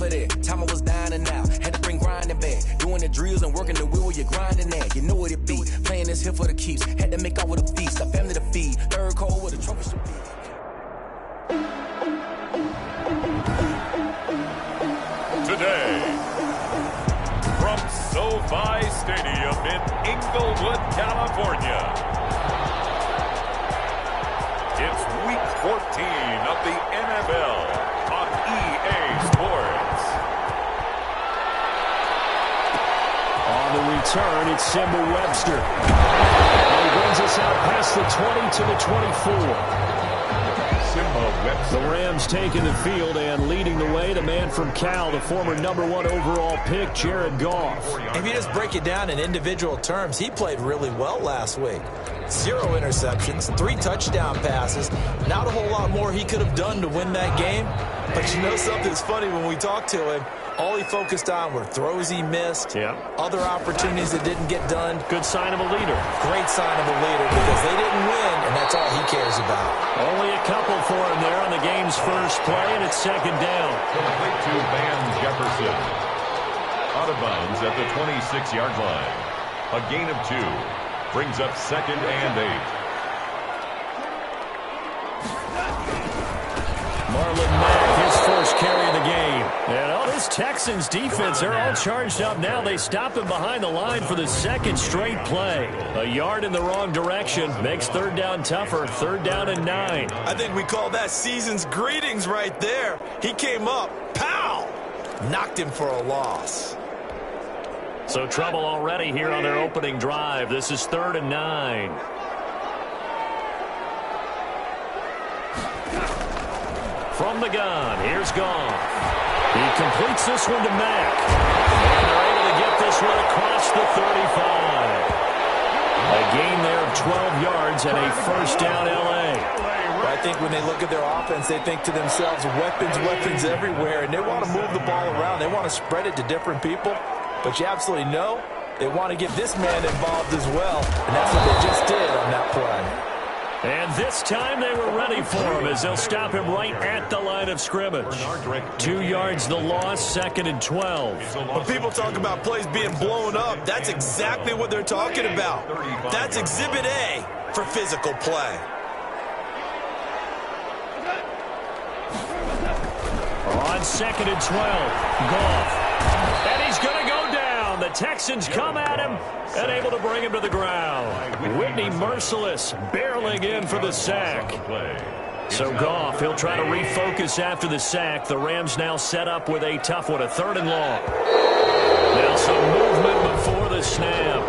for that. Time I was down and out. Had to bring grinding back. Doing the drills and working the wheel where you're grinding at. You know what it be. Playing this here for the keeps. Had to make out with a feast. A family to feed. Third cold with a trophy should be. Today, from SoFi Stadium in Inglewood, California, it's Week 14 of the NFL on EA Sports. On the return, it's Simba Webster. And he brings us out past the 20 to the 24. The Rams taking the field and leading the way. The man from Cal, the former #1 overall pick, Jared Goff. If you just break it down in individual terms, he played really well last week. 0 interceptions, 3 touchdown passes. Not a whole lot more he could have done to win that game. But you know something's funny when we talked to him. All he focused on were throws he missed, other opportunities that didn't get done. Good sign of a leader. Great sign of a leader because they didn't win, and that's all he cares about. Only a couple for him there on the game's first play, and it's second down. Complete to Van Jefferson. Out of bounds at the 26-yard line. A gain of 2. Brings up 2nd and 8. Marlon Mack, his first carry of the game. And all this Texans defense, they're all charged up now. They stop him behind the line for the second straight play. A yard in the wrong direction makes third down tougher. 3rd down and 9. I think we call that season's greetings right there. He came up, pow! Knocked him for a loss. So trouble already here on their opening drive. This is 3rd and 9. From the gun, here's Goff. He completes this one to Mack. And they're able to get this one across the 35. A gain there of 12 yards and a first down L.A. Well, I think when they look at their offense, they think to themselves, weapons everywhere, and they want to move the ball around. They want to spread it to different people. But you absolutely know they want to get this man involved as well, and that's what they just did on that play. And this time they were ready for him as they'll stop him right at the line of scrimmage. 2 yards the loss, 2nd and 12. When people talk about plays being blown up, that's exactly what they're talking about. That's Exhibit A for physical play. On 2nd and 12, Goff. And he's going to go down. The Texans come at him and able to bring him to the ground. Whitney Merciless barreling in for the sack. So Goff, he'll try to refocus after the sack. The Rams now set up with a tough one, a 3rd and long. Now some movement before the snap.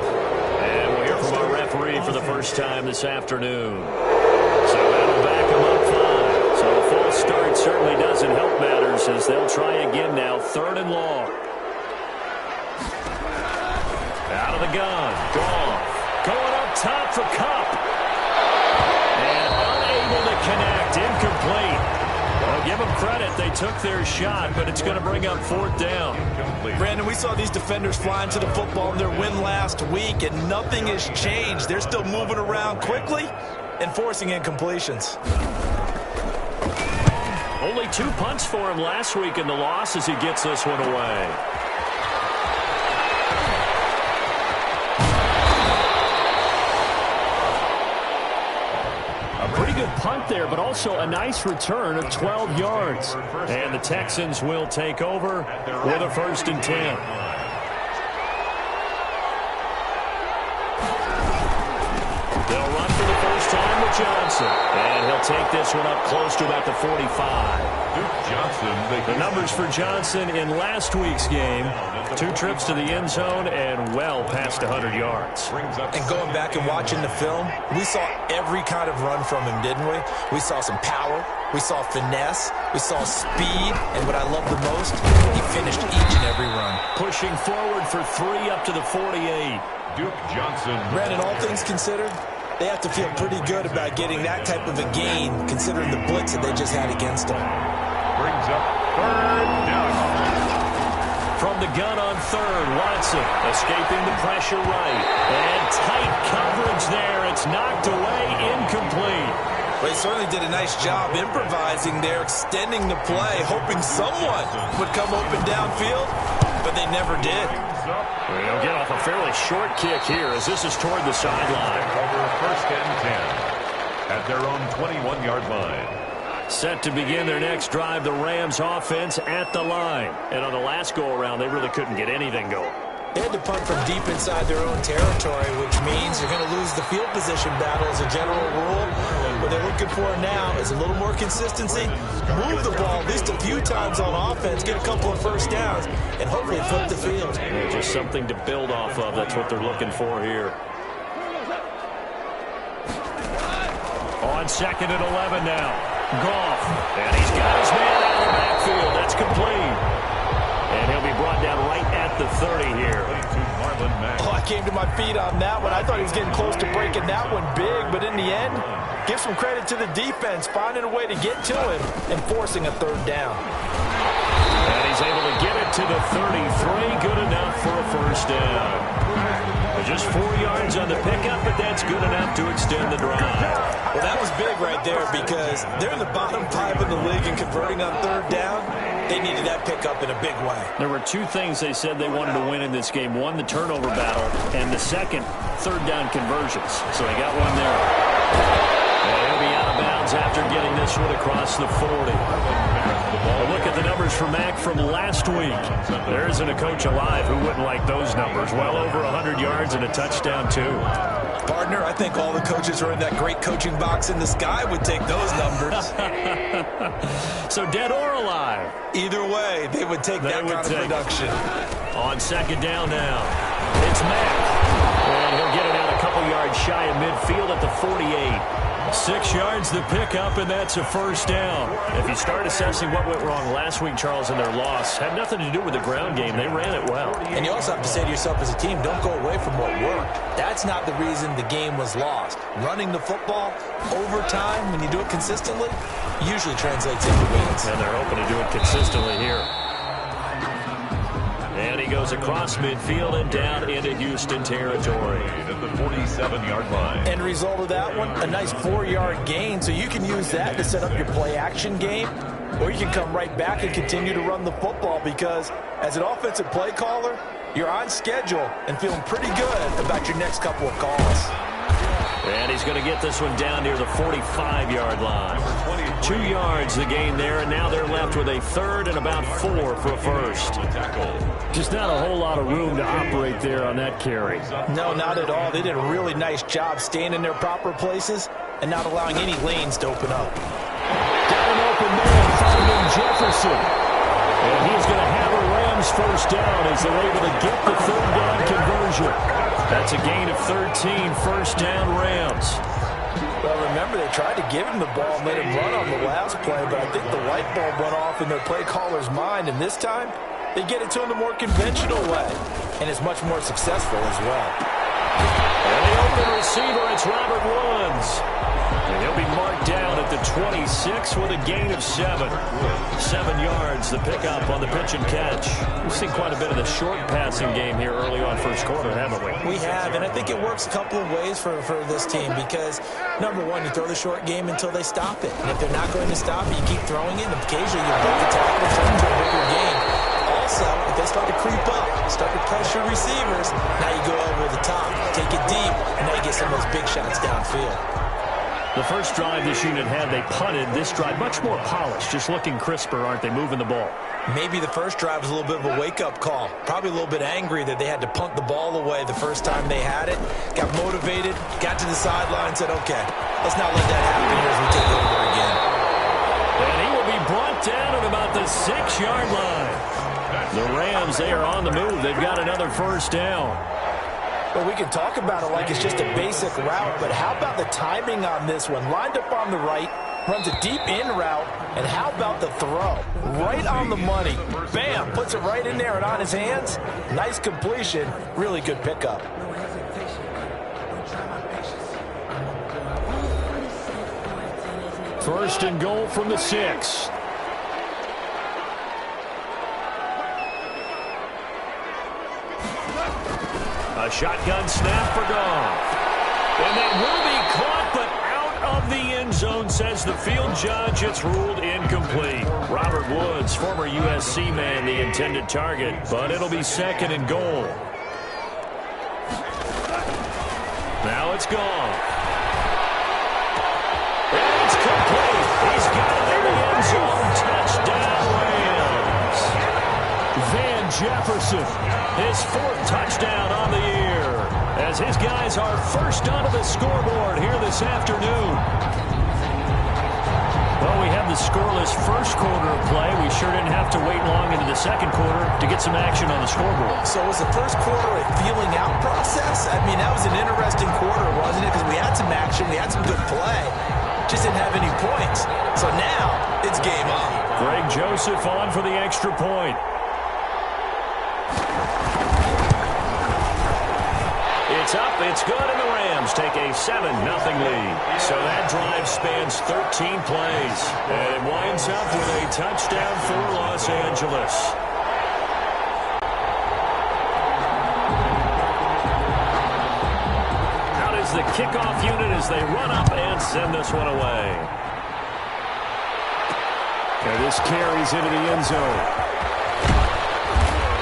And we'll hear from our referee for the first time this afternoon. So that'll back him up 5. So a false start certainly doesn't help matters as they'll try again now, 3rd and long. Out of the gun, Goff going up top for Kupp. And unable to connect, incomplete. Well, give them credit, they took their shot, but it's going to bring up 4th down. Brandon, we saw these defenders flying to the football in their win last week, and nothing has changed. They're still moving around quickly and forcing incompletions. Only 2 punts for him last week in the loss as he gets this one away. Pretty good punt there, but also a nice return of 12 yards. And the Texans will take over with a 1st and 10. They'll run for the first time with Johnson. And he'll take this one up close to about the 45. The numbers for Johnson in last week's game, 2 trips to the end zone and well past 100 yards. And going back and watching the film, we saw every kind of run from him, didn't we? We saw some power, we saw finesse, we saw speed, and what I love the most, he finished each and every run. Pushing forward for 3 up to the 48. Duke Johnson. Brandon, all things considered, they have to feel pretty good about getting that type of a gain, considering the blitz that they just had against them. Brings up 3rd down. From the gun on 3rd, Watson escaping the pressure right. And tight coverage there. It's knocked away, incomplete. Well, he certainly did a nice job improvising there, extending the play, hoping someone would come open downfield, but they never did. They'll get off a fairly short kick here as this is toward the sideline. Over 1st and 10 at their own 21-yard line. Set to begin their next drive, the Rams offense at the line. And on the last go-around, they really couldn't get anything going. They had to punt from deep inside their own territory, which means you're going to lose the field position battle as a general rule. What they're looking for now is a little more consistency, move the ball at least a few times on offense, get a couple of first downs, and hopefully flip the field. Yeah, just something to build off of. That's what they're looking for here. On 2nd and 11 now. Goff. And he's got his man out of the backfield. That's complete. And he'll be brought down right at the 30 here. Oh, I came to my feet on that one. I thought he was getting close to breaking that one big, but in the end, give some credit to the defense, finding a way to get to him and forcing a 3rd down. And he's able to get it to the 33. Good enough for a 1st down. Just 4 yards on the pickup, but that's good enough to extend the drive. Well, that was big right there because they're in the bottom 5 in the league and converting on 3rd down. They needed that pickup in a big way. There were 2 things they said they wanted to win in this game. One, the turnover battle, and the second, 3rd down conversions. So they got one there. And he'll be out of bounds after getting this one across the 40. A look at the numbers for Mack from last week. There isn't a coach alive who wouldn't like those numbers. Well over 100 yards and a touchdown, too. Partner, I think all the coaches are in that great coaching box in the sky would take those numbers. So dead or alive? Either way, they would take that kind of production. On 2nd down now, it's Mack. And he'll get it out a couple yards shy of midfield at the 48. 6 yards the pickup, and that's a 1st down. If you start assessing what went wrong last week, Charles, in their loss, had nothing to do with the ground game. They ran it well. And you also have to say to yourself as a team, don't go away from what worked. That's not the reason the game was lost. Running the football over time, when you do it consistently, usually translates into wins. And they're hoping to do it consistently here. And he goes across midfield and down into Houston territory. At the 47-yard line. End result of that one, a nice 4-yard gain. So you can use that to set up your play-action game, or you can come right back and continue to run the football because as an offensive play caller, you're on schedule and feeling pretty good about your next couple of calls. And he's going to get this one down near the 45-yard line. 2 yards the gain there, and now they're left with a 3rd and about 4 for a 1st. Just not a whole lot of room to operate there on that carry. No, not at all. They did a really nice job staying in their proper places and not allowing any lanes to open up. Got an open man, finding Jefferson. And he's going to have a Rams 1st down as they're able to get the 3rd down conversion. That's a gain of 13, 1st down Rams. Well, remember, they tried to give him the ball and let him run on the last play, but I think the light bulb went off in their play caller's mind, and this time, they get it to him the more conventional way, and it's much more successful as well. And the open receiver, it's Robert Woods. And he'll be marked down at the 26 with a gain of 7. 7 yards, the pickup on the pitch and catch. We've seen quite a bit of the short passing game here early on 1st quarter, haven't we? We have, and I think it works a couple of ways for this team because, number one, you throw the short game until they stop it. And if they're not going to stop it, you keep throwing it, and occasionally you break the tackle and turn into a bigger game. Also, if they start to creep up, start to pressure receivers, now you go over the top, take it deep, and now you get some of those big shots downfield. The first drive this unit had, they punted. This drive, much more polished, just looking crisper, aren't they, moving the ball? Maybe the first drive was a little bit of a wake-up call. Probably a little bit angry that they had to punt the ball away the first time they had it. Got motivated, got to the sideline, said, okay, let's not let that happen here as we take over again. And he will be brought down at about the 6-yard line. The Rams, they are on the move. They've got another 1st down. Well, we can talk about it like it's just a basic route, but how about the timing on this one? Lined up on the right, runs a deep in route, and how about the throw? Right on the money. Bam, puts it right in there and on his hands. Nice completion, really good pickup. First and goal from the 6. A shotgun snap for Goff. And that will be caught, but out Short of the end zone, says the field judge. It's ruled incomplete. Robert Woods, former USC man, the intended target, but it'll be second and goal. Now it's gone. And it's complete. He's got it in the end zone. Touchdown, Rams. Van Jefferson, his 4th touchdown on the year, as his guys are first onto the scoreboard here this afternoon. Well, we have the scoreless first quarter of play. We sure didn't have to wait long into the second quarter to get some action on the scoreboard. So was the first quarter a feeling out process? I mean, that was an interesting quarter, wasn't it? Because we had some action, we had some good play, just didn't have any points. So now it's game on. Greg Joseph on for the extra point. It's up, it's good, and the Rams take a 7-0 lead. So that drive spans 13 plays, and it winds up with a touchdown for Los Angeles. Out is the kickoff unit as they run up and send this one away. And this carries into the end zone.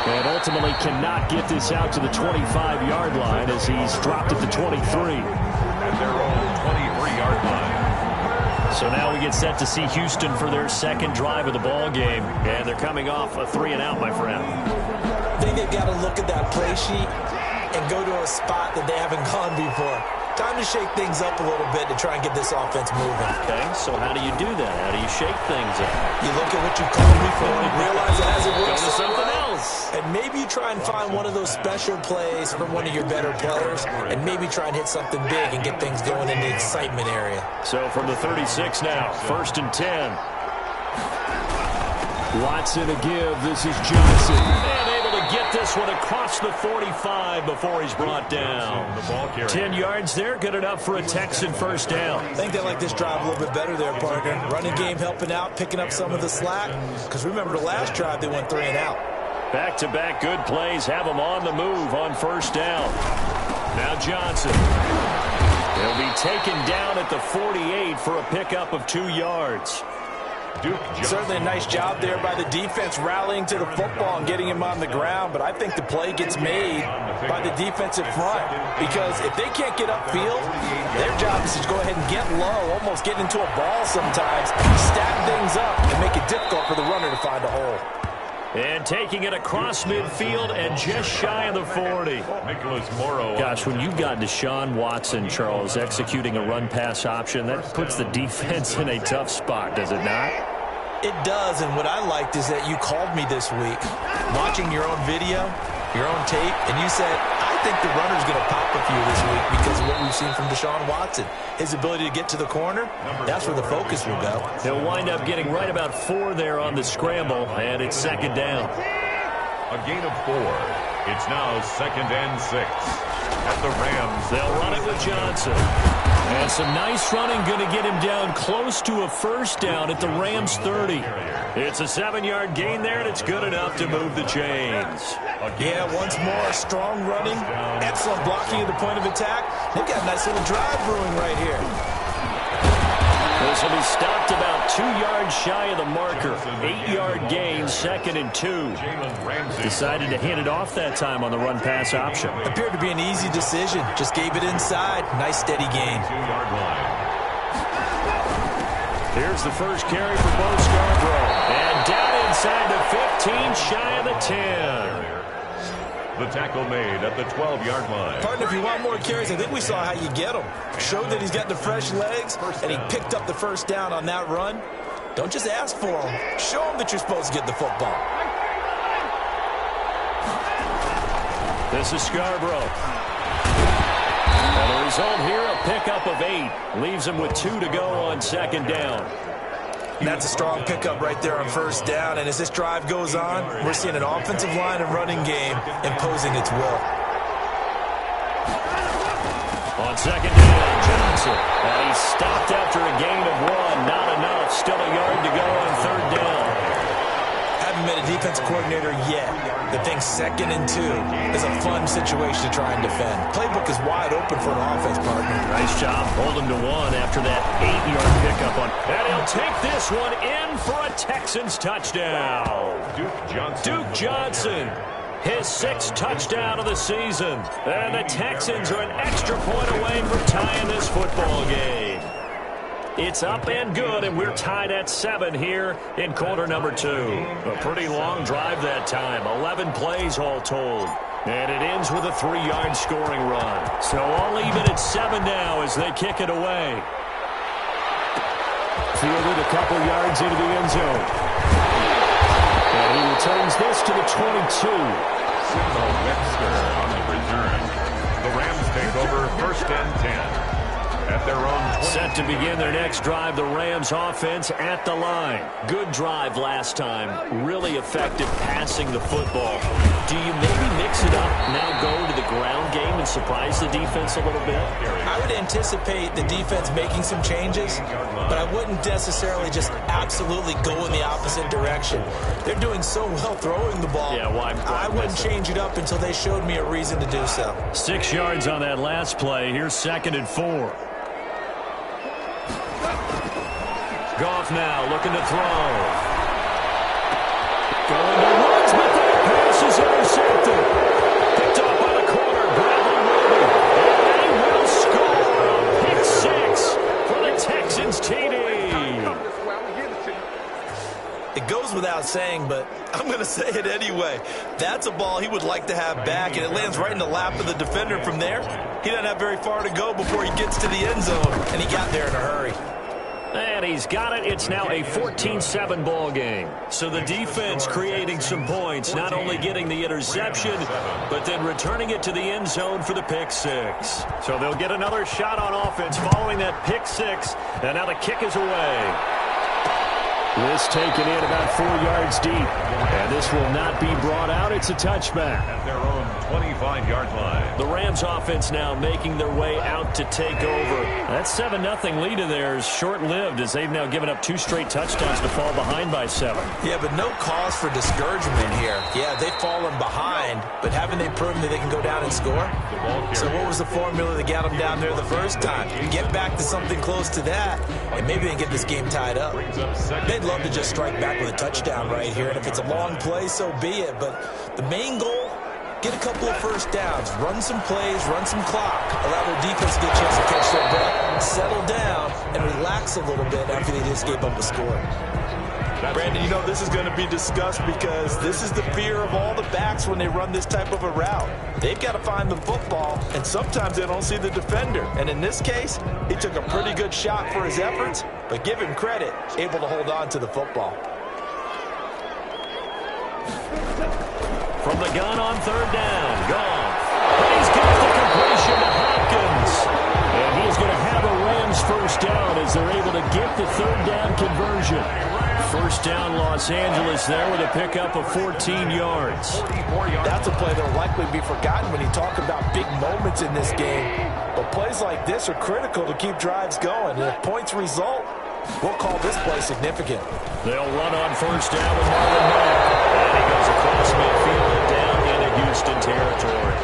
And ultimately cannot get this out to the 25-yard line as he's dropped at the 23. At their own 23-yard line. So now we get set to see Houston for their second drive of the ball game. And they're coming off a 3-and-out, my friend. I think they've got to look at that play sheet and go to a spot that they haven't gone before. Time to shake things up a little bit to try and get this offense moving. Okay, so how do you do that? How do you shake things up? You look at what you called before, realize it hasn't worked Go to something well, else. and maybe you try and find one of those special plays from one of your better players, and maybe try and hit something big and get things going in the excitement area. So from the 36 now, 1st and 10. Watson to give. This is Johnson. And able to get this one across the 45 before he's brought down. 10 yards there, good enough for a Texan first down. I think they like this drive a little bit better there, partner. Running game helping out, picking up some of the slack. Because remember the last drive, they went 3-and-out. Back-to-back good plays have them on the move on first down. Now Johnson. He'll be taken down at the 48 for a pickup of 2 yards. Certainly a nice job there by the defense rallying to the football and getting him on the ground, but I think the play gets made by the defensive front because if they can't get upfield, their job is to go ahead and get low, almost get into a ball sometimes, stack things up, and make it difficult for the runner to find a hole. And taking it across midfield and just shy of the 40. Nicholas Morrow. Gosh, when you've got Deshaun Watson, Charles, executing a run-pass option, that puts the defense in a tough spot, does it not? It does, and what I liked is that you called me this week, watching your own video, your own tape, and you said, I think the runner's going to pop a few this week because of what we've seen from Deshaun Watson. His ability to get to the corner, that's where the focus will go. He'll wind up getting right about 4 there on the scramble, and it's second down. A gain of 4. It's now 2nd and 6. At the Rams. They'll run it with Johnson. And some nice running, going to get him down close to a first down at the Rams 30. It's a 7-yard gain there, and it's good enough to move the chains. Yeah, once more, strong running, excellent blocking at the point of attack. They've got a nice little drive brewing right here. This will be stopped about 2 yards shy of the marker. 8-yard gain, 2nd and 2. Decided to hand it off that time on the run-pass option. Appeared to be an easy decision. Just gave it inside. Nice, steady gain. 2-yard line. Here's the first carry for Bo Scarborough. And down inside the 15, shy of the 10. The tackle made at the 12-yard line. Partner, if you want more carries, I think we saw how you get him. Showed that he's got the fresh legs, and he picked up the first down on that run. Don't just ask for him. Show him that you're supposed to get the football. This is Scarborough. And the result here, a pickup of 8. Leaves him with 2 to go on second down. And that's a strong pickup right there on first down. And as this drive goes on, we're seeing an offensive line and running game imposing its will. On second down, Johnson. And he's stopped after a gain of 1. Not enough. Still a yard to go on third down. Haven't been a defensive coordinator yet that thinks 2nd and 2 is a fun situation to try and defend. Playbook is wide open for an offense, partner. Nice job holding to 1 after that 8-yard pickup on. And he'll take this one in for a Texans touchdown. Duke Johnson. His 6th touchdown of the season. And the Texans are an extra point away from tying this football game. It's up and good, and we're tied at 7 here in quarter number 2. A pretty long drive that time, 11 plays all told. And it ends with a 3-yard scoring run. So all even at 7 now as they kick it away. Fielded a couple yards into the end zone. And he returns this to the 22. Webster on the return. The Rams take over 1st and 10. At their own 20. Set to begin their next drive, the Rams offense at the line. Good drive last time. Really effective passing the football. Do you maybe mix it up, now go to the ground game and surprise the defense a little bit? I would anticipate the defense making some changes, but I wouldn't necessarily just absolutely go in the opposite direction. They're doing so well throwing the ball. Yeah, why I wouldn't change it up until they showed me a reason to do so. 6 yards on that last play. Here's 2nd and 4. Goff now looking to throw. Going to Woods, but that pass is intercepted. Picked off by the corner, Bradley Roby. And they will score a pick 6 for the Texans TD. It goes without saying, but I'm going to say it anyway. That's a ball he would like to have back, and it lands right in the lap of the defender from there. He doesn't have very far to go before he gets to the end zone, and he got there in a hurry. And he's got it. It's now a 14-7 ball game. So the defense creating some points, not only getting the interception, but then returning it to the end zone for the pick 6. So they'll get another shot on offense following that pick 6. And now the kick is away. This taken in about 4 yards deep. And this will not be brought out. It's a touchback. At their own 25-yard line. The Rams offense now making their way out to take over. That 7-0 lead of theirs short-lived as they've now given up 2 straight touchdowns to fall behind by 7. Yeah, but no cause for discouragement here. Yeah, they've fallen behind, but haven't they proven that they can go down and score? So what was the formula that got them down there the first time? Get back to something close to that, and maybe they can get this game tied up. They'd love to just strike back with a touchdown right here, and if it's a long play, so be it. But the main goal, get a couple of first downs, run some plays, run some clock, allow their defense to get a chance to catch their breath, settle down, and relax a little bit after they just gave up a score. Brandon, you know this is going to be discussed because this is the fear of all the backs when they run this type of a route. They've got to find the football, and sometimes they don't see the defender. And in this case, he took a pretty good shot for his efforts, but give him credit, able to hold on to the football. From the gun on 3rd down, Goff. And he's got the completion to Hopkins. And he's going to have a Rams first down as they're able to get the 3rd down conversion. First down, Los Angeles there with a pickup of 14 yards. That's a play that will likely be forgotten when you talk about big moments in this game. But plays like this are critical to keep drives going. And if points result, we'll call this play significant. They'll run on first down with Marlon Mack. And he goes across midfield and down into Houston territory.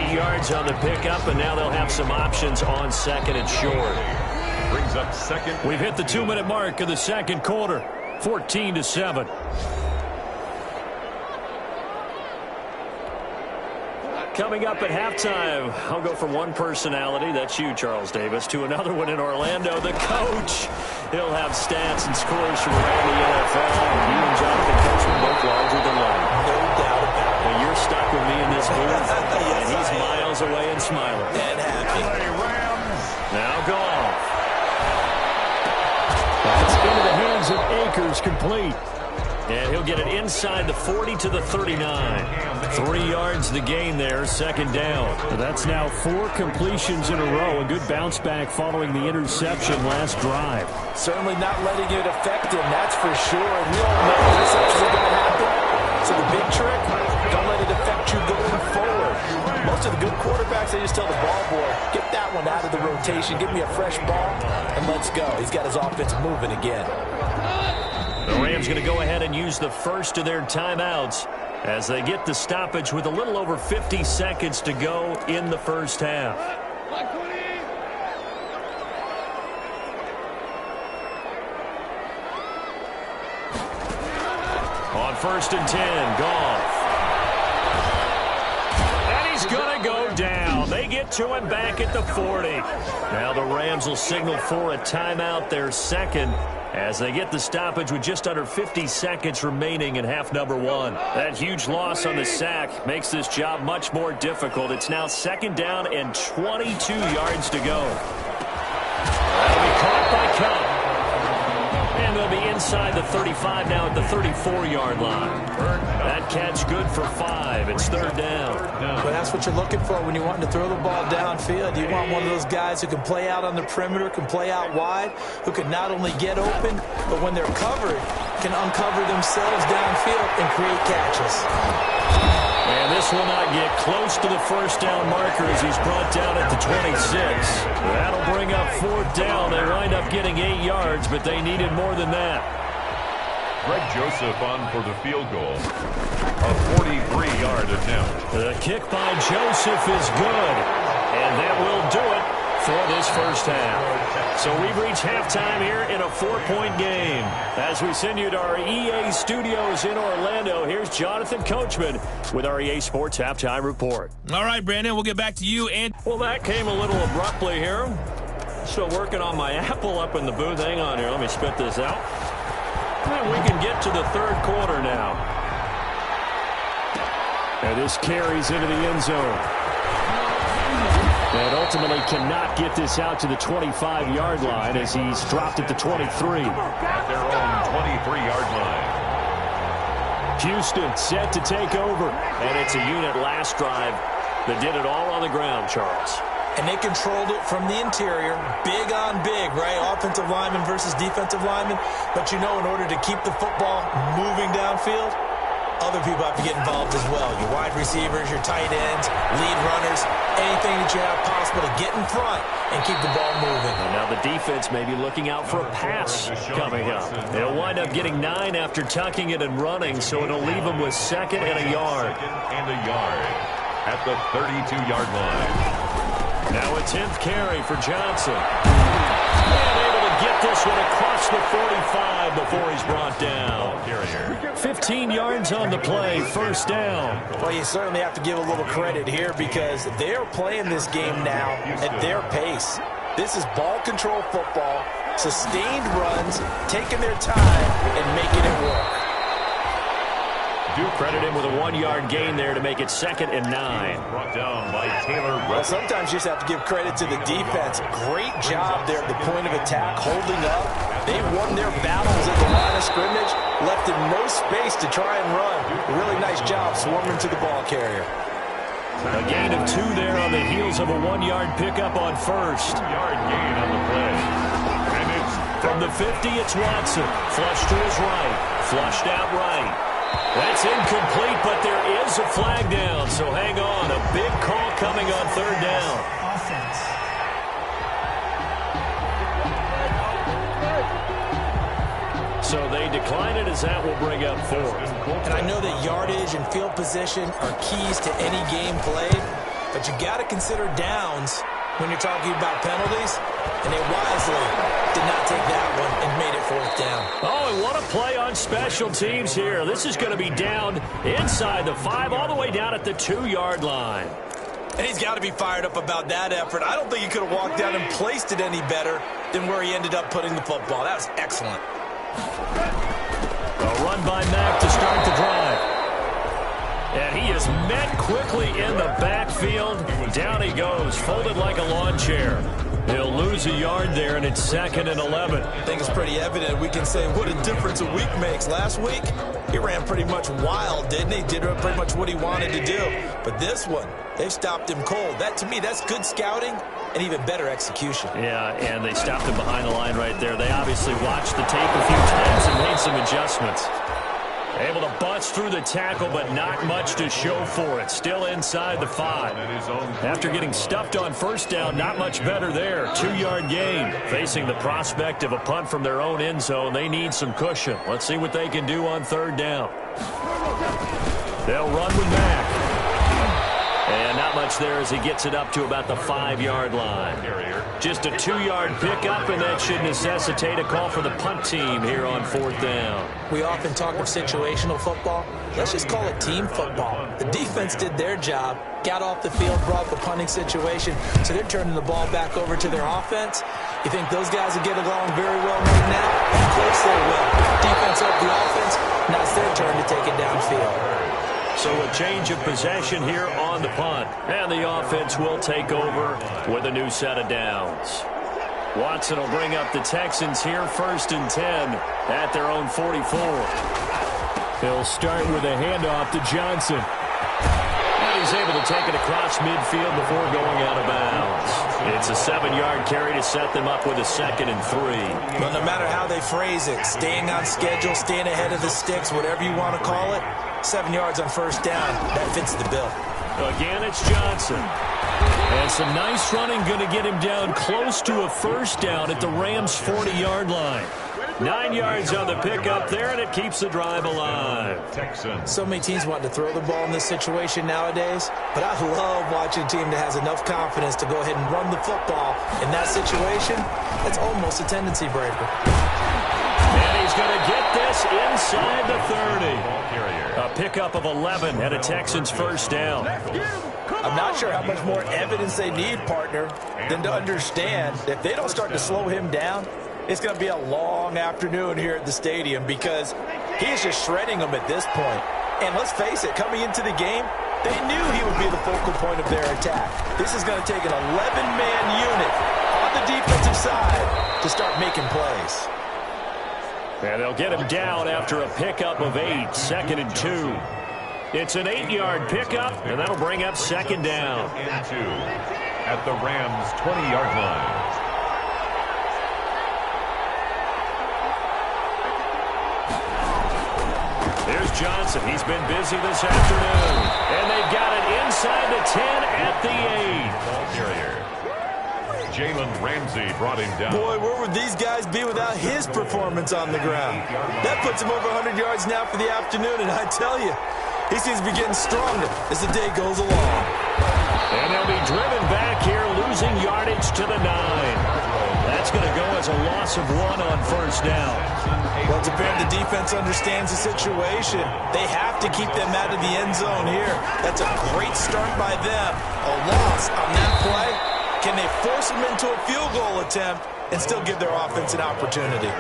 8 yards on the pickup, and now they'll have some options on 2nd and short. Brings up 2nd. We've hit the 2-minute mark of the 2nd quarter, 14-7. Coming up at halftime, I'll go from one personality, that's you, Charles Davis, to another one in Orlando, the coach. He'll have stats and scores from around the NFL. You and Jonathan Coachman both larger than life. No doubt about it. And you're stuck with me in this booth, and he's miles away and smiling. And happy. Now Goff. That's into the hands of Akers, complete. And he'll get it inside the 40 to the 39. 3 yards the gain there, 2nd down. That's now 4 completions in a row. A good bounce back following the interception last drive. Certainly not letting it affect him, that's for sure. And we all know interceptions are going to happen. So the big trick, don't let it affect you going forward. Most of the good quarterbacks, they just tell the ball boy, get that one out of the rotation, give me a fresh ball, and let's go. He's got his offense moving again. The Rams going to go ahead and use the first of their timeouts as they get the stoppage with a little over 50 seconds to go in the first half. On 1st and 10, Goff. And he's going to go down. They get to him back at the 40. Now the Rams will signal for a timeout, their second, as they get the stoppage with just under 50 seconds remaining in half number one. That huge loss on the sack makes this job much more difficult. It's now 2nd down and 22 yards to go. That'll be caught by Cup. And they'll be inside the 35 now at the 34-yard line. That catch good for 5. It's 3rd down. But that's what you're looking for when you're wanting to throw the ball downfield. You want one of those guys who can play out on the perimeter, can play out wide, who can not only get open, but when they're covered, can uncover themselves downfield and create catches. And this will not get close to the 1st down marker as he's brought down at the 26. That'll bring up 4th down. They wind up getting 8 yards, but they needed more than that. Greg Joseph on for the field goal. A 43-yard attempt. The kick by Joseph is good. And that will do it for this first half. So we've reached halftime here in a 4-point game. As we send you to our EA studios in Orlando, here's Jonathan Coachman with our EA Sports Halftime Report. All right, Brandon, we'll get back to you. And well, that came a little abruptly here. Still working on my apple up in the booth. Hang on here. Let me spit this out. And we can get to the 3rd quarter now. And this carries into the end zone. And ultimately cannot get this out to the 25-yard line as he's dropped at the 23. At their own 23-yard line. Houston set to take over. And it's a unit last drive that did it all on the ground, Charles. And they controlled it from the interior, big on big, right? Offensive lineman versus defensive lineman. But you know, in order to keep the football moving downfield, other people have to get involved as well. Your wide receivers, your tight ends, lead runners, anything that you have possible to get in front and keep the ball moving. And now the defense may be looking out for a pass coming up. They'll wind up getting 9 after tucking it and running, so it'll leave them with 2nd and a yard. 2nd and a yard at the 32-yard line. Now a 10th carry for Johnson. And able to get this one across the 45 before he's brought down. 15 yards on the play, 1st down. Well, you certainly have to give a little credit here because they're playing this game now at their pace. This is ball control football, sustained runs, taking their time and making it work. Do credit him with a 1-yard gain there to make it 2nd and 9. Brought down by Taylor. Well, sometimes you just have to give credit to the defense. Great job there at the point of attack, holding up. They won their battles at the line of scrimmage, left him no space to try and run. Really nice job swarming to the ball carrier. A gain of 2 there on the heels of a 1-yard pickup on 1st. 2-yard gain on the play. And it's from the 50, it's Watson. Flush to his right. Flushed out right. That's incomplete, but there is a flag down, so hang on. A big call coming on 3rd down. So they decline it as that will bring up 4th. And I know that yardage and field position are keys to any game played, but you got to consider downs when you're talking about penalties, and they wisely did not take that one and made it 4th down. Oh, and what a play on special teams here. This is going to be down inside the 5, all the way down at the 2-yard line. And he's got to be fired up about that effort. I don't think he could have walked down and placed it any better than where he ended up putting the football. That was excellent. A run by Mack to start the drive. And he is met quickly in the backfield. Down he goes, folded like a lawn chair. He'll lose a yard there, and it's 2nd and 11. I think it's pretty evident. We can say what a difference a week makes. Last week, he ran pretty much wild, didn't he? Did pretty much what he wanted to do. But this one, they've stopped him cold. That, to me, that's good scouting and even better execution. Yeah, and they stopped him behind the line right there. They obviously watched the tape a few times and made some adjustments. Able to bust through the tackle, but not much to show for it. Still inside the 5. After getting stuffed on first down, not much better there. 2-yard gain. Facing the prospect of a punt from their own end zone, they need some cushion. Let's see what they can do on 3rd down. They'll run with Mack. And not much there as he gets it up to about the 5-yard line. Just a 2-yard pickup, and that should necessitate a call for the punt team here on 4th down. We often talk of situational football. Let's just call it team football. The defense did their job, got off the field, brought the punting situation, so they're turning the ball back over to their offense. You think those guys will get along very well right now? Of course they will. Defense up the offense, now it's their turn to take it downfield. So a change of possession here on the punt. And the offense will take over with a new set of downs. Watson will bring up the Texans here 1st and 10 at their own 44. He'll start with a handoff to Johnson. And he's able to take it across midfield before going out of bounds. It's a 7-yard carry to set them up with a 2nd and 3. But no matter how they phrase it, staying on schedule, staying ahead of the sticks, whatever you want to call it, 7 yards on 1st down, that fits the bill. Again, it's Johnson. And some nice running going to get him down close to a 1st down at the Rams' 40-yard line. 9 yards on the pickup there, and it keeps the drive alive. So many teams want to throw the ball in this situation nowadays, but I love watching a team that has enough confidence to go ahead and run the football. In that situation, that's almost a tendency breaker. And he's going to get this inside the 30. A pickup of 11 and a Texans 1st down. I'm not sure how much more evidence they need, partner, than to understand that if they don't start to slow him down, it's going to be a long afternoon here at the stadium because he is just shredding them at this point. And let's face it, coming into the game, they knew he would be the focal point of their attack. This is going to take an 11-man unit on the defensive side to start making plays. And they'll get him down after a pickup of 8, 2nd and 2. It's an 8-yard pickup, and that'll bring up 2nd down. And 2 at the Rams' 20-yard line. There's Johnson. He's been busy this afternoon. And they've got it inside the 10 at the 8. Ball carrier. Jalen Ramsey brought him down. Boy, where would these guys be without his performance on the ground? That puts him over 100 yards now for the afternoon, and I tell you, he seems to be getting stronger as the day goes along. And they'll be driven back here, losing yardage to the 9. That's going to go as a loss of 1 on 1st down. Well, it's apparent the defense understands the situation. They have to keep them out of the end zone here. That's a great start by them. A loss on that play. Can they force them into a field goal attempt and still give their offense an opportunity?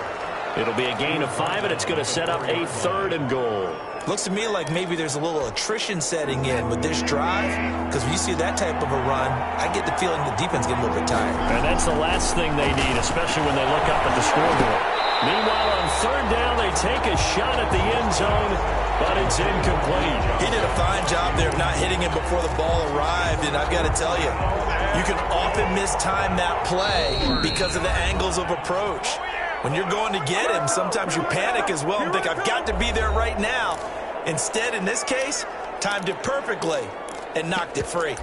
It'll be a gain of 5, and it's going to set up a 3rd and goal. Looks to me like maybe there's a little attrition setting in with this drive, because when you see that type of a run, I get the feeling the defense getting a little bit tired. And that's the last thing they need, especially when they look up at the scoreboard. Meanwhile, on 3rd down, they take a shot at the end zone, but it's incomplete. He did a fine job there of not hitting him before the ball arrived, and I've got to tell you, you can often mistime that play because of the angles of approach. When you're going to get him, sometimes you panic as well and think, I've got to be there right now. Instead, in this case, timed it perfectly and knocked it free.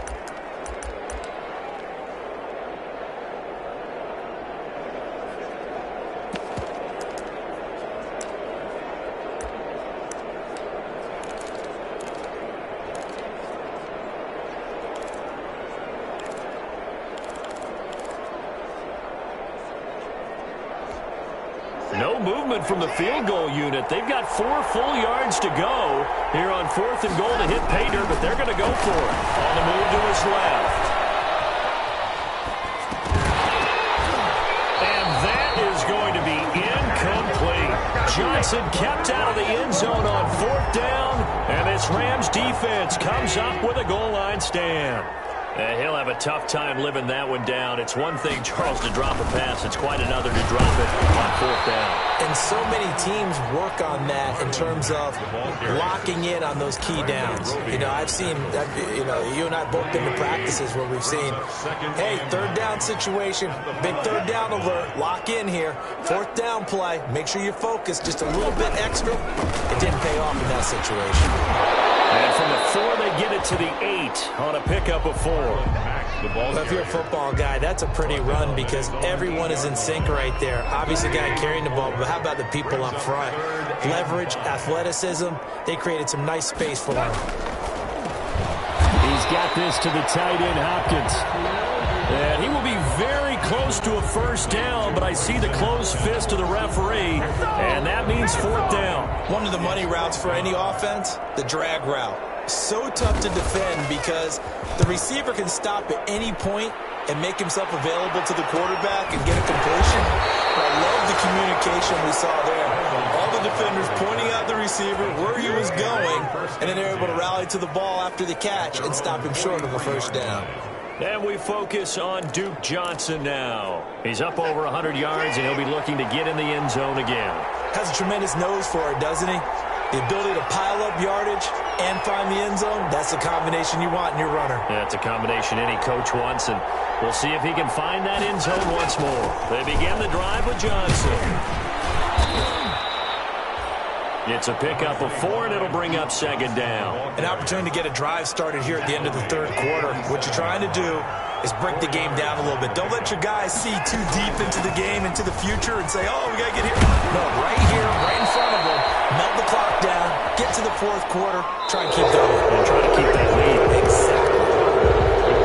No movement from the field goal unit. They've got 4 full yards to go here on 4th and goal to hit pay dirt, but they're going to go for it. On the move to his left. And that is going to be incomplete. Johnson kept out of the end zone on 4th down, and this Rams defense comes up with a goal line stand. He'll have a tough time living that one down. It's one thing, Charles, to drop a pass. It's quite another to drop it on 4th down. And so many teams work on that in terms of locking in on those key downs. You know, I've seen, you and I both been to practices where we've seen, hey, 3rd down situation, big 3rd down alert, lock in here. 4th down play, make sure you're focused just a little bit extra. It didn't pay off in situation. And from the 4, they get it to the 8 on a pickup of 4. Well, if you're a football guy, that's a pretty run because everyone is in sync right there. Obviously, the guy carrying the ball, but how about the people up front? Leverage, athleticism, they created some nice space for him. He's got this to the tight end, Hopkins. And he will be very close to a first down, but I see the closed fist of the referee, and that means 4th down. One of the money routes for any offense, the drag route. So tough to defend because the receiver can stop at any point and make himself available to the quarterback and get a completion. I love the communication we saw there. All the defenders pointing out the receiver where he was going, and then they're able to rally to the ball after the catch and stop him short of a first down. And we focus on Duke Johnson now. He's up over 100 yards, and he'll be looking to get in the end zone again. Has a tremendous nose for it, doesn't he? The ability to pile up yardage and find the end zone, that's the combination you want in your runner. Yeah, it's a combination any coach wants, and we'll see if he can find that end zone once more. They begin the drive with Johnson. It's a pickup of 4, and it'll bring up 2nd down. An opportunity to get a drive started here at the end of the 3rd quarter. What you're trying to do is break the game down a little bit. Don't let your guys see too deep into the game, into the future, and say, oh, we got to get here. No, right here, right in front of them, melt the clock down, get to the 4th quarter, try and keep going. And try to keep that lead. Exactly.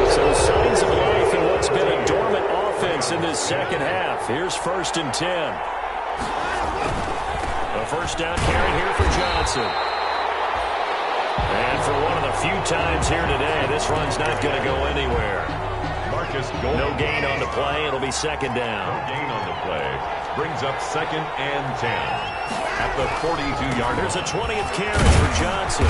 So signs of life in what's been a dormant offense in this 2nd half. Here's 1st and 10. A first down carry here for Johnson. And for one of the few times here today, this run's not going to go anywhere. No gain on the play. It'll be 2nd down. No gain on the play. Brings up 2nd and 10. At the 42-yard. There's a 20th carry for Johnson.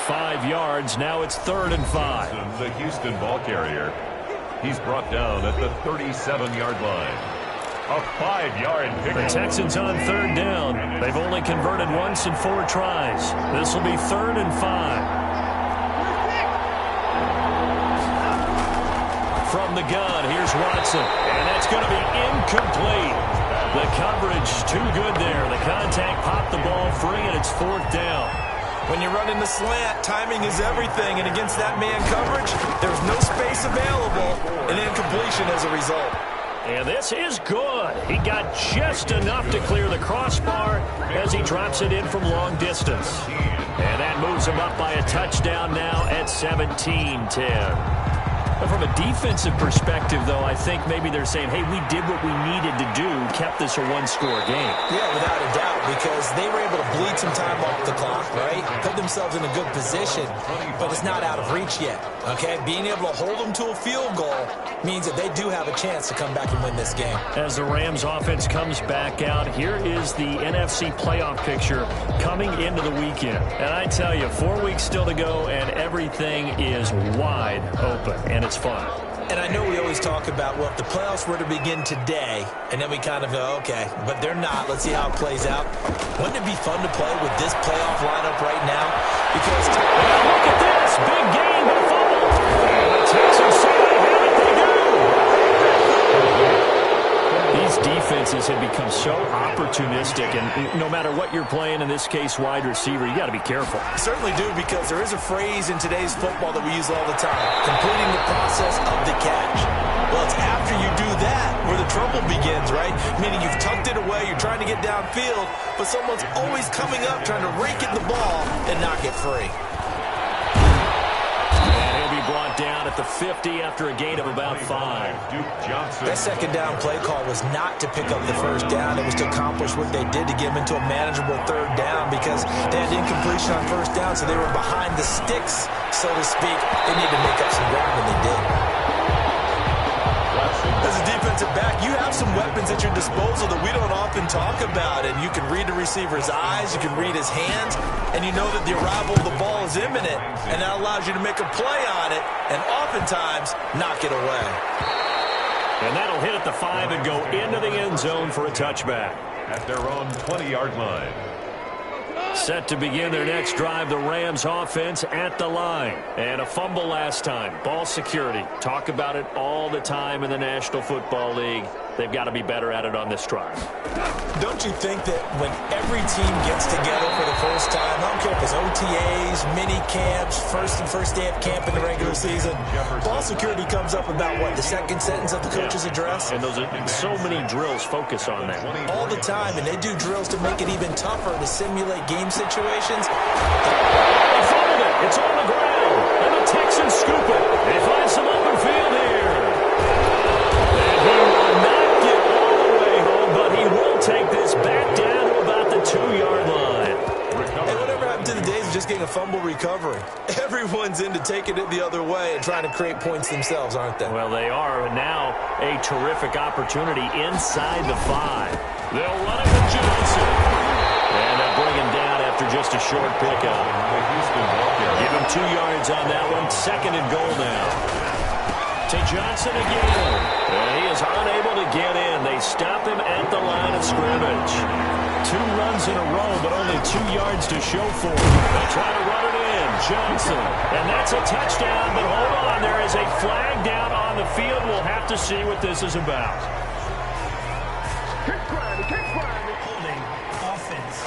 5 yards. Now it's 3rd and 5. The Houston ball carrier. He's brought down at the 37-yard line. A 5-yard pickup. The Texans on 3rd down. They've only converted once in 4 tries. This will be 3rd and 5. From the gun, here's Watson. And that's going to be incomplete. The coverage too good there. The contact popped the ball free, and it's 4th down. When you're running the slant, timing is everything. And against that man coverage, there's no space available. And incompletion as a result. And this is good. He got just enough to clear the crossbar as he drops it in from long distance. And that moves him up by a touchdown now at 17-10. From a defensive perspective, though, I think maybe they're saying, hey, we did what we needed to do, kept this a one-score game. Yeah, without a doubt, because they were able to bleed some time off the clock, right? Put themselves in a good position, but it's not out of reach yet, okay? Being able to hold them to a field goal means that they do have a chance to come back and win this game. As the Rams offense comes back out, here is the NFC playoff picture coming into the weekend. And I tell you, 4 weeks still to go, and everything is wide open, and it's fun. And I know we always talk about, well, if the playoffs were to begin today, and then we kind of go, okay, but they're not. Let's see how it plays out. Wouldn't it be fun to play with this playoff lineup right now? Because look at this. Big game, but fumble. And the Texans say they have it. They do. These defenses have become so opportunistic, and no matter what you're playing, in this case wide receiver, you got to be careful. I certainly do, because there is a phrase in today's football that we use all the time, completing the process of the catch. Well, it's after you do that where the trouble begins, right? Meaning you've tucked it away, you're trying to get downfield, but someone's always coming up trying to rake at the ball and knock it free. Brought down at the 50 after a gain of about 5. Duke Johnson. That 2nd down play call was not to pick up the first down. It was to accomplish what they did to get them into a manageable 3rd down, because they had incompletion on first down, so they were behind the sticks, so to speak. They needed to make up some ground, and they did. As a defensive back, you have some weapons at your disposal that we don't often talk about, and you can read the receiver's eyes, you can read his hands, and you know that the arrival of the ball is imminent, and that allows you to make a play on it and oftentimes knock it away. And that'll hit at the 5 and go into the end zone for a touchback. At their own 20-yard line. Set to begin their next drive, the Rams offense at the line. And a fumble last time. Ball security. Talk about it all the time in the National Football League. they've got to be better at it on this drive. Don't you think that when every team gets together for the first time, I don't care if it's OTAs, mini camps, first day of camp in the regular season, ball security comes up about what, the second sentence of the coach's address? And those are so many drills focus on that. All the time, and they do drills to make it even tougher to simulate game situations. They fumbled it. It's on the ground. And the Texans scoop it. They find some open field here. And he will not get all the way home, but he will take this back down to about the 2-yard line. Hey, whatever happened to the days of just getting a fumble recovery? Everyone's into taking it the other way and trying to create points themselves, aren't they? Well, they are. Now a terrific opportunity inside the 5. They'll run it with Johnson. And they'll bring him down after just a short pickup. Give him 2 yards on that one. 2nd and goal now. To Johnson again. And he is unable to get in. They stop him at the line of scrimmage. 2 runs in a row, but only 2 yards to show for him. They try to run it in. Johnson. And that's a touchdown, but hold on. There is a flag down on the field. We'll have to see what this is about. Holding offense.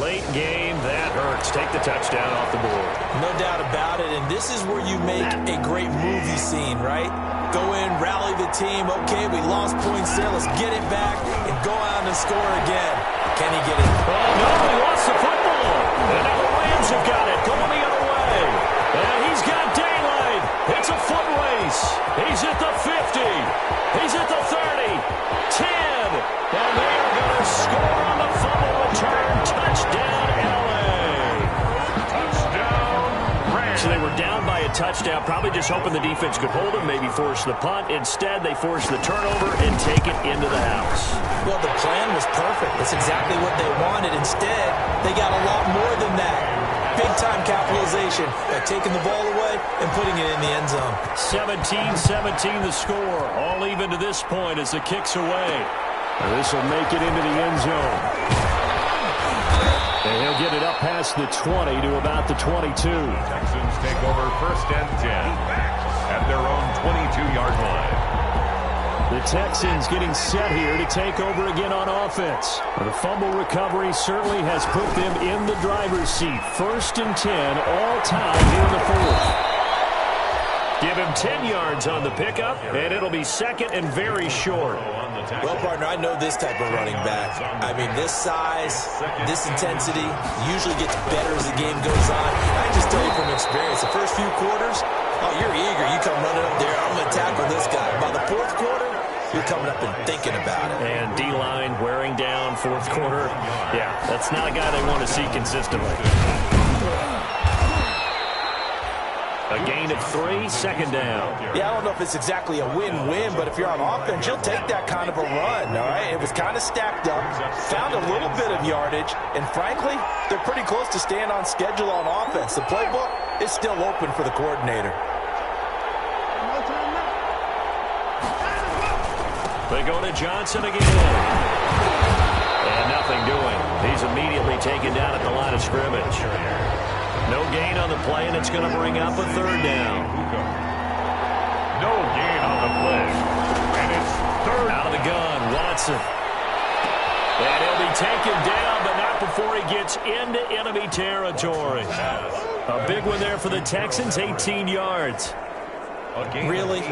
Late game, that hurts. Take the touchdown off the board. No doubt about it, and this is where you make a great movie scene, right? Go in, rally the team. Okay, we lost points there. Let's get it back and go out and score again. Can he get it? Oh, no, he lost the football. And now the Rams have got it. Going the other way. And he's got daylight. It's a foot race. He's at the 50. He's at the 30. 10. And they are going to score on the fumble return. Touchdown, L.A. Touchdown, Rams. So they were down by a touchdown, probably just hoping the defense could hold them, maybe force the punt. Instead, they forced the turnover and take it into the house. Well, the plan was perfect. That's exactly what they wanted. Instead, they got a lot more than that. Big-time capitalization by taking the ball away and putting it in the end zone. 17-17 the score. All even to this point as the kick's away. This will make it into the end zone. And he'll get it up past the 20 to about the 22. Texans take over 1st and 10 at their own 22-yard line. The Texans getting set here to take over again on offense. The fumble recovery certainly has put them in the driver's seat. 1st and 10, all time here in the 4th. Give him 10 yards on the pickup, and it'll be 2nd and very short. Well, partner, I know this type of running back. I mean, this size, this intensity usually gets better as the game goes on. I can just tell you from experience, the first few quarters, oh, you're eager. You come running up there, I'm going to tackle this guy. By the 4th quarter, you're coming up and thinking about it. And D-line wearing down 4th quarter. Yeah, that's not a guy they want to see consistently. A gain of 3, 2nd down. Yeah, I don't know if it's exactly a win-win, but if you're on offense, you'll take that kind of a run, all right? It was kind of stacked up, found a little bit of yardage, and frankly, they're pretty close to staying on schedule on offense. The playbook is still open for the coordinator. They go to Johnson again. And nothing doing. He's immediately taken down at the line of scrimmage. No gain on the play, and it's going to bring up a 3rd down. No gain on the play. And it's 3rd. Out of the gun, Watson. And he'll be taken down, but not before he gets into enemy territory. A big one there for the Texans, 18 yards. Really?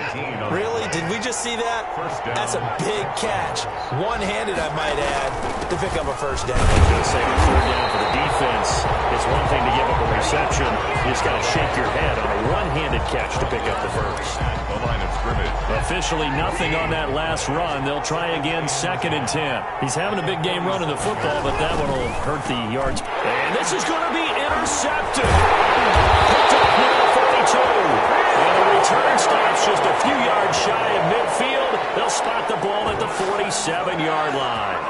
Really? Did we just see that? That's a big catch. One-handed, I might add, to pick up a 1st down. I was going to say the 3rd down for the defense. It's one thing to give up a reception. You just got to shake your head on a one-handed catch to pick up the 1st. The line of scrimmage. Officially nothing on that last run. They'll try again 2nd and 10. He's having a big game running the football, but that one will hurt the yards. And this is going to be intercepted. Picked up near the 42. And the return stops just a few yards shy of midfield. They'll spot the ball at the 47-yard line.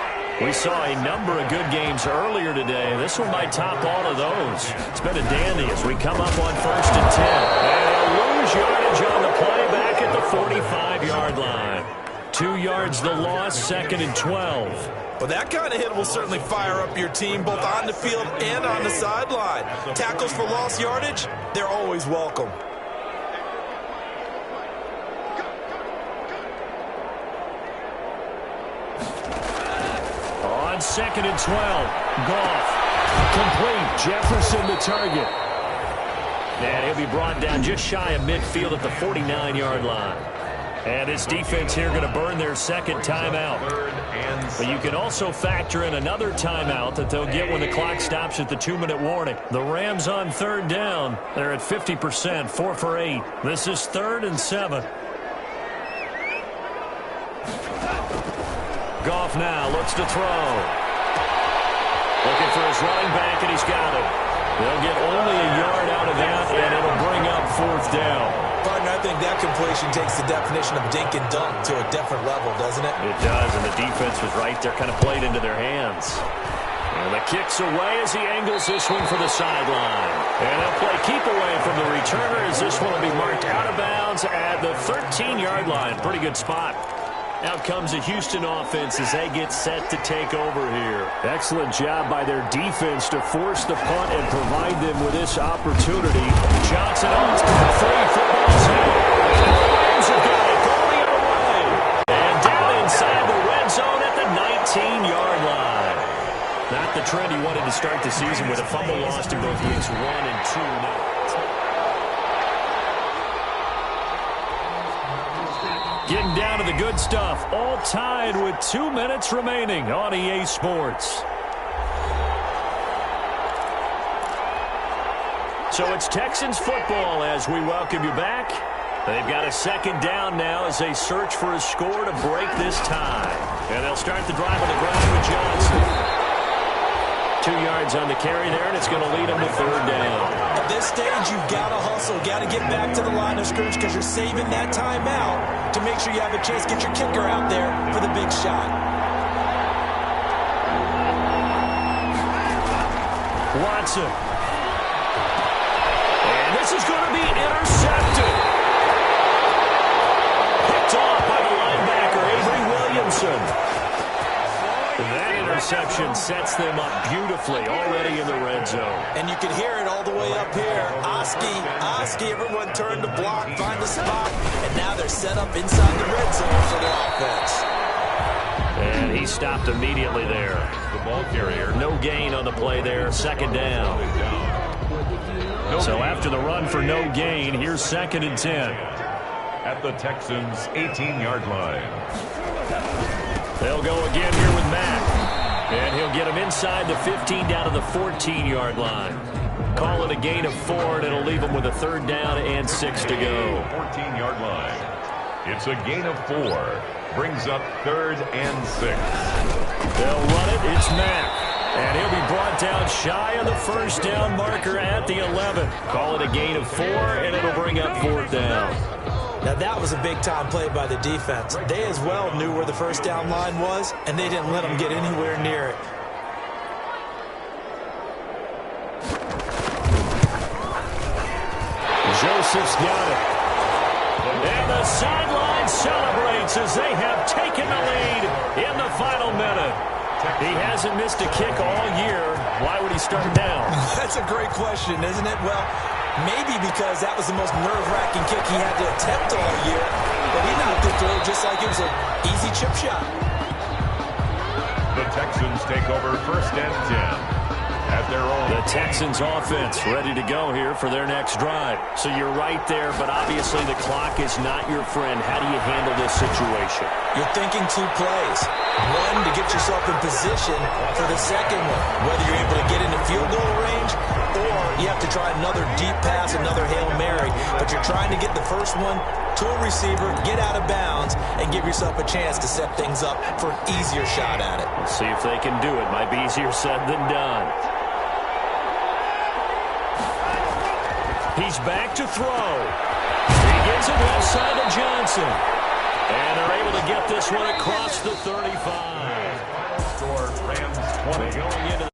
We saw a number of good games earlier today. This one might top all of those. It's been a dandy as we come up on 1st and 10. And they'll lose yardage on the play back at the 45-yard line. 2 yards the loss, 2nd and 12. Well, that kind of hit will certainly fire up your team both on the field and on the sideline. Tackles for lost yardage, they're always welcome. on 2nd and 12. Goff. Complete. Jefferson the target. And he'll be brought down just shy of midfield at the 49-yard line. And this defense here going to burn their second timeout. But you can also factor in another timeout that they'll get when the clock stops at the 2-minute warning. The Rams on 3rd down. They're at 50%, 4 for 8. This is 3rd and 7. Goff now looks to throw. Looking for his running back, and he's got it. They'll get only a yard out of that, and it'll bring up 4th down. Partner, I think that completion takes the definition of dink and dunk to a different level, doesn't it? It does, and the defense was right there, kind of played into their hands. And the kick's away as he angles this one for the sideline. And they'll play keep away from the returner as this one will be marked out of bounds at the 13-yard line. Pretty good spot. Out comes the Houston offense as they get set to take over here. Excellent job by their defense to force the punt and provide them with this opportunity. Johnson owns 3 footballs here. And the Rams have got it going the other way. And down inside the red zone at the 19-yard line. Not the trend he wanted to start the season with a fumble lost in both weeks 1 and 2. Now, getting down to the good stuff. All tied with 2 minutes remaining on EA Sports. So it's Texans football as we welcome you back. They've got a 2nd down now as they search for a score to break this tie. And they'll start the drive on the ground with Johnson. 2 yards on the carry there, and it's going to lead them to 3rd down. At this stage, you've got to hustle, got to get back to the line of scrimmage because you're saving that timeout to make sure you have a chance to get your kicker out there for the big shot. Watson. And this is going to be intercepted. Picked off by the linebacker, Avery Williamson. That interception sets them up beautifully already in the red zone. And you can hear it all the way up here. Oski, everyone turned to block, find the spot, and now they're set up inside the red zone for the offense. And he stopped immediately there. The ball carrier. No gain on the play there, 2nd down. So after the run for no gain, here's 2nd and 10. At the Texans' 18-yard line. They'll go again here with Mack. And he'll get him inside the 15 down to the 14-yard line. Call it a gain of 4, and it'll leave him with a 3rd down and 6 to go. 14-yard line. It's a gain of 4. Brings up 3rd and 6. They'll run it. It's Mack. And he'll be brought down shy of the 1st down marker at the 11. Call it a gain of 4, and it'll bring up 4th down. Now, that was a big-time play by the defense. They as well knew where the 1st down line was, and they didn't let them get anywhere near it. Joseph's got it. And the sideline celebrates as they have taken the lead in the final minute. He hasn't missed a kick all year. Why would he start down? That's a great question, isn't it? Well, maybe because that was the most nerve-wracking kick he had to attempt all year. But he knocked it through just like it was an easy chip shot. The Texans take over 1st and 10. At their own. The Texans offense ready to go here for their next drive. So you're right there, but obviously the clock is not your friend. How do you handle this situation? You're thinking 2 plays. One, to get yourself in position for the second one, whether you're able to get into field goal range or you have to try another deep pass, another Hail Mary. But you're trying to get the first one to a receiver, get out of bounds, and give yourself a chance to set things up for an easier shot at it. Let's see if they can do it. Might be easier said than done. He's back to throw. He gets it left side to Johnson. And they're able to get this one across the 35. Score Rams 20. Going into